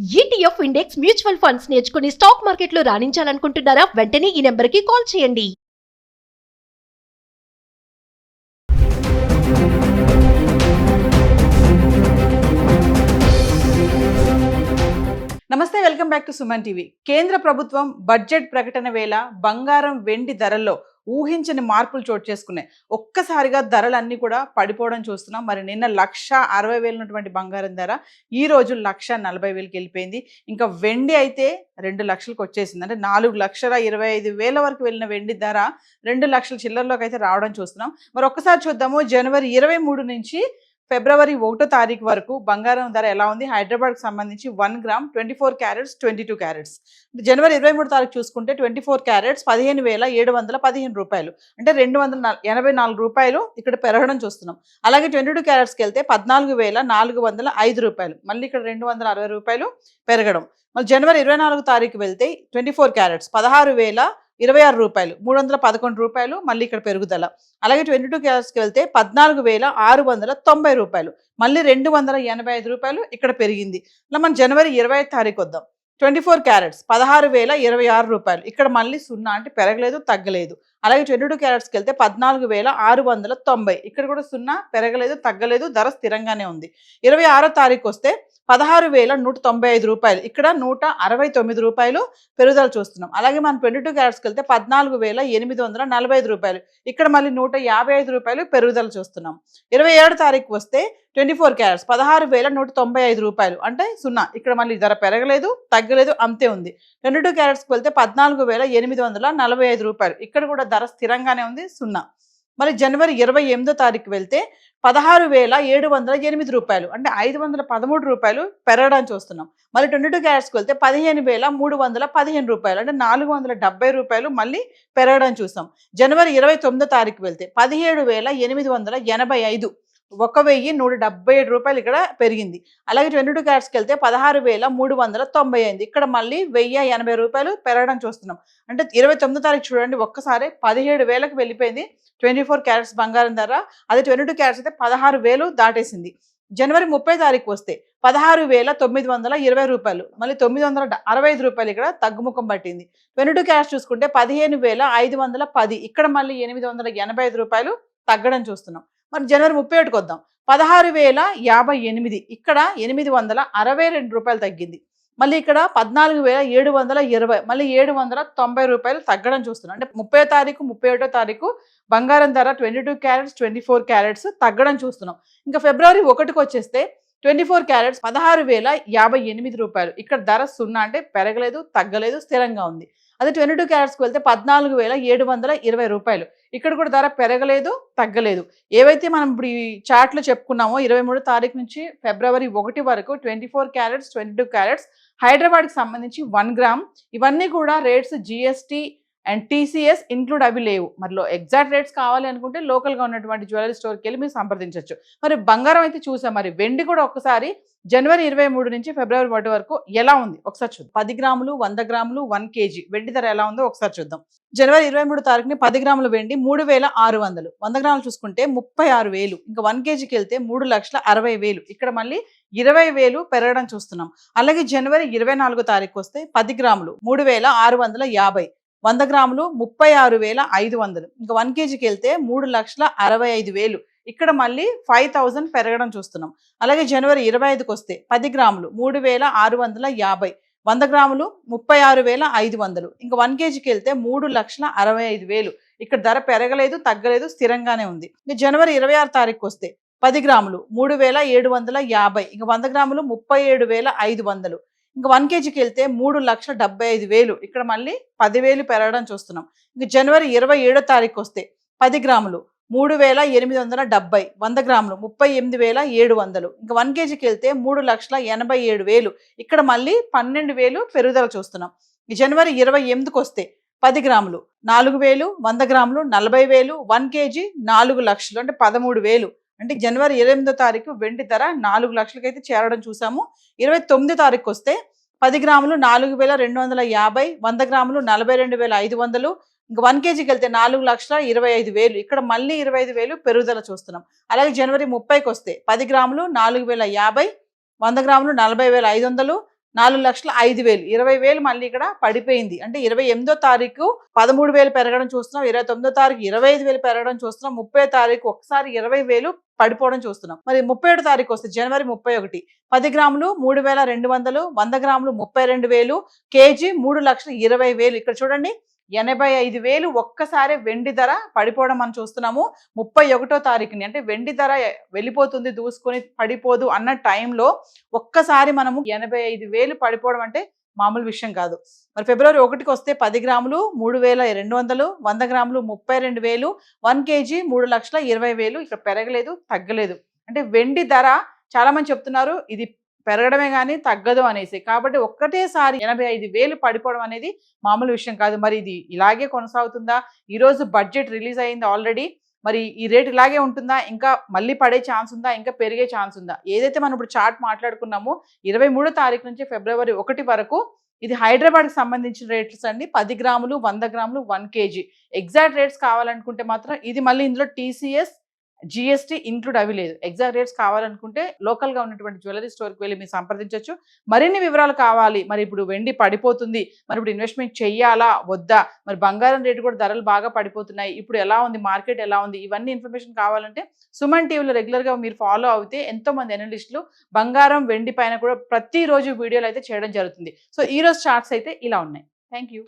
ETF index mutual funds నేర్చుకుని stock మార్కెట్లో రాణించాలనుకుంటున్నారా? వెంటనే ఈ నెంబర్కి కాల్ చేయండి. నమస్తే, welcome back to Suman TV. కేంద్ర ప్రభుత్వం బడ్జెట్ ప్రకటన వేళ బంగారం వెండి ధరల్లో ఊహించని మార్పులు చోటు చేసుకున్నాయి. ఒక్కసారిగా ధరలన్నీ కూడా పడిపోవడం చూస్తున్నాం. మరి నిన్న 1,60,000 ఉన్నటువంటి బంగారం ధర ఈ రోజు 1,40,000కి వెళ్ళిపోయింది. ఇంకా వెండి అయితే 2 లక్షలకు వచ్చేసింది. అంటే 4,25,000 వరకు వెళ్ళిన వెండి ధర 2 లక్షల చిల్లరలోకి అయితే రావడం చూస్తున్నాం. మరి ఒక్కసారి చూద్దాము, జనవరి 23 నుంచి ఫిబ్రవరి 1వ తారీఖు వరకు బంగారం ధర ఎలా ఉంది. హైదరాబాద్కి సంబంధించి 1 గ్రామ్ 24 క్యారెట్స్ 22 క్యారెట్స్. జనవరి 23 తారీఖు చూసుకుంటే 24 క్యారెట్స్ 15,715 రూపాయలు, అంటే 284 రూపాయలు ఇక్కడ పెరగడం చూస్తున్నాం. అలాగే 22 క్యారెట్స్కి వెళ్తే 14,405 రూపాయలు, మళ్ళీ ఇక్కడ 260 రూపాయలు పెరగడం. మళ్ళీ జనవరి 24 తారీఖు వెళ్తే 24 క్యారెట్స్ 16,026 రూపాయలు, 311 రూపాయలు, మళ్ళీ ఇక్కడ పెరుగుదల. అలాగే 22 క్యారెట్స్కి వెళ్తే 14,690 రూపాయలు, మళ్ళీ 285 రూపాయలు ఇక్కడ పెరిగింది. ఇలా మనం జనవరి 25 తారీఖు వద్దాం. 24 క్యారెట్స్ 16,026 రూపాయలు, ఇక్కడ మళ్ళీ 0, అంటే పెరగలేదు తగ్గలేదు. అలాగే 22 క్యారెట్స్కి వెళ్తే 14,690, ఇక్కడ కూడా 0, పెరగలేదు తగ్గలేదు, ధర స్థిరంగానే ఉంది. 26వ తారీఖు వస్తే 16,195 రూపాయలు, ఇక్కడ 169 రూపాయలు పెరుగుదల చూస్తున్నాం. అలాగే మనం 22 క్యారెట్స్కి వెళ్తే 14,845 రూపాయలు, ఇక్కడ మళ్ళీ 155 రూపాయలు పెరుగుదల చూస్తున్నాం. 27 తారీఖు వస్తే 24 క్యారెట్స్ 16,195 రూపాయలు, అంటే 0, ఇక్కడ మళ్ళీ ధర పెరగలేదు తగ్గలేదు, అంతే ఉంది. 22 క్యారెట్స్కి వెళ్తే 14,845 రూపాయలు, ఇక్కడ కూడా ధర స్థిరంగానే ఉంది, 0. మరి జనవరి 28వ తారీఖు వెళ్తే 16,708 రూపాయలు, అంటే 513 రూపాయలు పెరగడం చూస్తున్నాం. మరి 22 క్యారెట్స్కి వెళ్తే 15,315 రూపాయలు, అంటే 470 రూపాయలు మళ్ళీ పెరగడం చూస్తాం. జనవరి 29వ తారీఖు వెళ్తే 17,885, 1,177 రూపాయలు ఇక్కడ పెరిగింది. అలాగే 22 క్యారెట్స్కి వెళ్తే 16,395, ఇక్కడ మళ్ళీ 1,080 రూపాయలు పెరగడం చూస్తున్నాం. అంటే 29వ తారీఖు చూడండి, ఒక్కసారి 17,000కి వెళ్ళిపోయింది 24 క్యారెట్స్ బంగారం ధర. అదే 22 క్యారెట్స్ అయితే 16,000 దాటేసింది. జనవరి 30 తారీఖు వస్తే 16,920 రూపాయలు, మళ్ళీ 965 రూపాయలు ఇక్కడ తగ్గుముఖం పట్టింది. 22 క్యారెట్స్ చూసుకుంటే 15,510, ఇక్కడ మళ్ళీ 885 రూపాయలు తగ్గడం చూస్తున్నాం. మరి జనవరి 31కి వద్దాం. 16,058, ఇక్కడ 862 రూపాయలు తగ్గింది. మళ్ళీ ఇక్కడ 14,720, మళ్ళీ 790 రూపాయలు తగ్గడం చూస్తున్నాం. అంటే 30వ తారీఖు 31వ తారీఖు బంగారం ధర 22 క్యారెట్స్ 24 క్యారెట్స్ తగ్గడం చూస్తున్నాం. ఇంకా ఫిబ్రవరి 1కి వచ్చేస్తే 24 క్యారెట్స్ 16,058 రూపాయలు, ఇక్కడ ధర 0, అంటే పెరగలేదు తగ్గలేదు, స్థిరంగా ఉంది. అదే 22 క్యారెట్స్కి వెళ్తే 14,720 రూపాయలు, ఇక్కడ కూడా ధర పెరగలేదు తగ్గలేదు. ఏవైతే మనం ఇప్పుడు ఈ చార్ట్లో చెప్పుకున్నామో 23 తారీఖు నుంచి ఫిబ్రవరి 1 వరకు 24 క్యారెట్స్ 22 క్యారెట్స్ హైదరాబాద్కి సంబంధించి 1 గ్రామ్, ఇవన్నీ కూడా rates GST and TCS include అవి లేవు. మరి ఎగ్జాక్ట్ రేట్స్ కావాలి అనుకుంటే లోకల్గా ఉన్నటువంటి జ్యువెలరీ స్టోర్కి వెళ్ళి మీరు సంప్రదించవచ్చు. మరి బంగారం అయితే చూసాం, మరి వెండి కూడా ఒక్కసారి జనవరి 23 నుంచి ఫిబ్రవరి 1 వరకు ఎలా ఉంది ఒకసారి చూద్దాం. 10 గ్రాములు 100 గ్రాములు 1 కేజీ వెండి ధర ఎలా ఉందో ఒకసారి చూద్దాం. జనవరి 23 తారీఖుని 10 గ్రాముల వెండి 3,600, 100 గ్రాములు చూసుకుంటే 36,000, ఇంకా 1 కేజీకి వెళ్తే 3,60,000, ఇక్కడ మళ్ళీ 20,000 పెరగడం చూస్తున్నాం. అలాగే జనవరి 24 తారీఖు వస్తే 10 గ్రాములు 3,650, 100 గ్రాములు 36,500, ఇంకా 1 కేజీకి వెళ్తే 3,65,000, ఇక్కడ మళ్ళీ 5,000 పెరగడం చూస్తున్నాం. అలాగే జనవరి 25కి వస్తే 10 గ్రాములు 3,650, 100 గ్రాములు 36,500, ఇంకా 1 కేజీకి వెళ్తే 3,65,000, ఇక్కడ ధర పెరగలేదు తగ్గలేదు, స్థిరంగానే ఉంది. ఇంకా జనవరి 26 తారీఖు వస్తే 10 గ్రాములు 3,750, ఇంకా 100 గ్రాములు 37,500, ఇంకా 1 కేజీకి వెళ్తే 3,75,000, ఇక్కడ మళ్ళీ 10,000 పెరగడం చూస్తున్నాం. ఇంకా జనవరి 27 తారీఖు వస్తే 10 గ్రాములు 3,870, 100 గ్రాములు 38,700, ఇంకా 1 కేజీకి వెళ్తే 3,87,000, ఇక్కడ మళ్ళీ 12,000 పెరుగుదల చూస్తున్నాం. ఈ జనవరి 28కి వస్తే 10 గ్రాములు 4,000, 100 గ్రాములు 40,000, 1 కేజీ 4 లక్షలు, అంటే 13,000. అంటే జనవరి 28వ తారీఖు వెండి ధర 4 లక్షలకైతే చేరడం చూసాము. 29వ తారీఖు వస్తే 10 గ్రాములు 4,250, 100 గ్రాములు 42,500, ఇంకా 1 కేజీకి వెళ్తే 4,25,000, ఇక్కడ మళ్ళీ 25,000 పెరుగుదల చూస్తున్నాం. అలాగే జనవరి 30కి వస్తే 10 గ్రాములు 4,050, 100 గ్రాములు 40,500, 4,05,000 20,000 మళ్ళీ ఇక్కడ పడిపోయింది. అంటే 28వ తారీఖు 13,000 పెరగడం చూస్తున్నాం, 29వ తారీఖు 25,000 పెరగడం చూస్తున్నాం, 30వ తారీఖు ఒకసారి 20,000 పడిపోవడం చూస్తున్నాం. మరి 31వ తారీఖు వస్తే జనవరి 31 10 గ్రాములు 3,200, 100 గ్రాములు 32,000, కేజీ 3,20,000. ఇక్కడ చూడండి 85,000 ఒక్కసారి వెండి ధర పడిపోవడం మనం చూస్తున్నాము. 31వ తారీఖుని అంటే వెండి ధర వెళ్ళిపోతుంది, దూసుకొని పడిపోదు అన్న టైంలో ఒక్కసారి మనము 85,000 పడిపోవడం అంటే మామూలు విషయం కాదు. మరి ఫిబ్రవరి 1కి వస్తే 10 గ్రాములు 3,200, 100 గ్రాములు 32,000, 1 కేజీ 3,20,000. ఇక్కడ పెరగలేదు, తగ్గలేదు. అంటే వెండి ధర చాలా మంది చెప్తున్నారు ఇది పెరగడమే కానీ తగ్గదు అనేసి. కాబట్టి ఒక్కటేసారి 85,000 పడిపోవడం అనేది మామూలు విషయం కాదు. మరి ఇది ఇలాగే కొనసాగుతుందా? ఈరోజు బడ్జెట్ రిలీజ్ అయింది ఆల్రెడీ. మరి ఈ రేట్ ఇలాగే ఉంటుందా? ఇంకా మళ్ళీ పడే ఛాన్స్ ఉందా? ఇంకా పెరిగే ఛాన్స్ ఉందా? ఏదైతే మనం ఇప్పుడు చార్ట్ మాట్లాడుకున్నామో 23వ తారీఖు నుంచి ఫిబ్రవరి 1 వరకు ఇది హైదరాబాద్కి సంబంధించిన రేట్స్ అండి. 10 గ్రాములు 100 గ్రాములు 1 కేజీ ఎగ్జాక్ట్ రేట్స్ కావాలనుకుంటే మాత్రం ఇది మళ్ళీ ఇందులో TCS GST ఇంక్లూడ్ అవి లేదు. ఎగ్జాక్ట్ రేట్స్ కావాలనుకుంటే లోకల్గా ఉన్నటువంటి జ్యువెలరీ స్టోర్కి వెళ్ళి మీరు సంప్రదించవచ్చు. మరిన్ని వివరాలు కావాలి, మరి ఇప్పుడు వెండి పడిపోతుంది, మరి ఇప్పుడు ఇన్వెస్ట్మెంట్ చెయ్యాలా వద్దా, మరి బంగారం రేటు కూడా ధరలు బాగా పడిపోతున్నాయి, ఇప్పుడు ఎలా ఉంది మార్కెట్ ఎలా ఉంది, ఇవన్నీ ఇన్ఫర్మేషన్ కావాలంటే సుమన్ టీవీలో రెగ్యులర్గా మీరు ఫాలో అవుతే ఎంతోమంది అనలిస్టులు బంగారం వెండి పైన కూడా ప్రతిరోజు వీడియోలు అయితే చేయడం జరుగుతుంది. సో ఈ రోజు చార్ట్స్ అయితే ఇలా ఉన్నాయి. Thank you.